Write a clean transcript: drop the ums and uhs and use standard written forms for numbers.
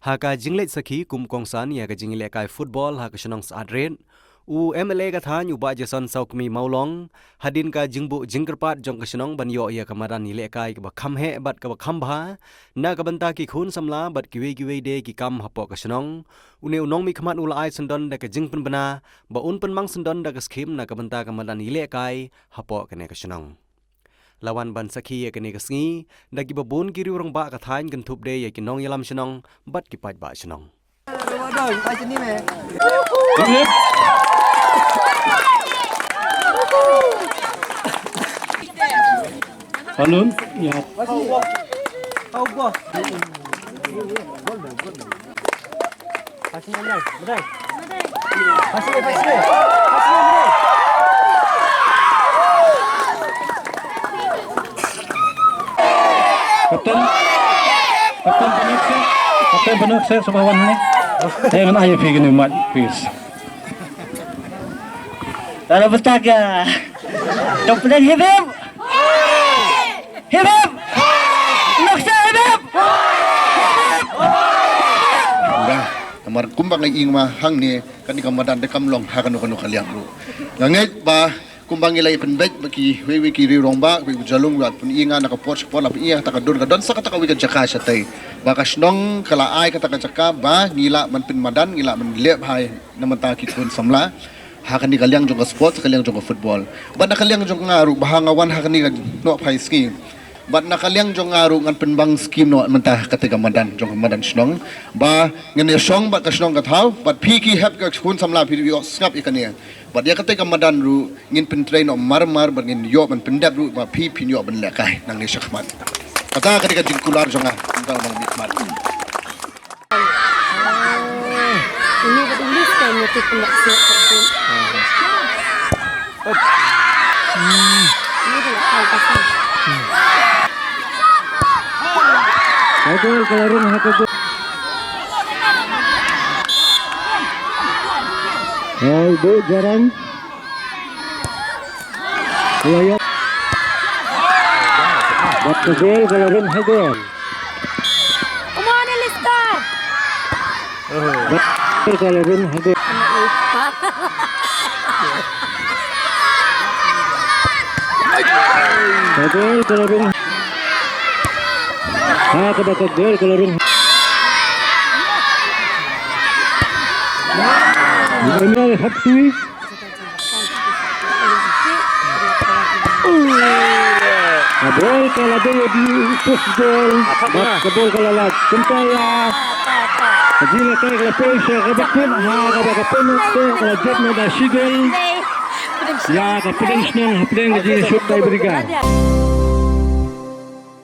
haka jinglet sakhi kum kongsan ya ka jingle kai football haka shnong sadren u MLA ka than u ba jason saukmi maulong hadin ka jingbu jingkerpat jong ka shnong ban yo ya kamaran nile kai ka kham he bat ka kham bha na ka banta ki khun samla bat ki we de ki kam hapo ka shnong une unong mi khmat ul ai sandon da ka jingpen bana ba un pen mang sandon da ka skim na ka banta ka madan nile kai hapo ka ne ka shnong lawan ban sakhi ya kene kasngi dagi babun kiri orang ba ka thain kan thup de ya kinong yalam shnong bat ki pat ba shnong Balun ya Kapten penuh saya sebawan ni. Saya nak ayah pergi ni mat, please. Kalau betul ke? Dokter Hibib. Hibib. Dokter Hibib. Dah, kamar kumbang ay ingma hang ni kan kamadan de kamlong hakan ko kaliang ru. Nganget ba kumbang ilay penbet baki wewe kiri romba we jalung wat pun inga nakapot spot la iya takadun kadon sa kataka we jaka satay. Bakas nong kala ay kataka jaka ba ngila man pin madan ngila man lep hai namanta kitun samla hakan ni kaliang jong sport kaliang jong football. Ba nakaliang jong ngaru bahangawan hakan ni no phai ski. Bat nakaliang jong ngaru ngan penbang skim no mentah ketika madan jong madan snong ba ngan ya song bat kasnong kathau bat phiki hep ka khun samla phi yo skap ikania bat ya ketika madan ru ngin pen train no mar bat ngin yo man pendap ru ba phi phin yo ban lekai nang ni sakmat kata ketika jingkular jonga undang bang mikmat ini berulis kan ngetik pendak siap terjun ini adalah hal pasal Hakul kelarun hakul. Oh, ibu jarang. Layak. Buat kegol kelarun hakul. Umana listar Buat kelarun hakul. Hakul kelarun. Kada kegol kelarun. Ini hati. Kabel kalau dia di football, kabel kalau lat, kentaya. Jadi nak kalau pesha, kabel kalau jetna dah sigel. Ya, kabel national, kabel jadi shoot tay berikan.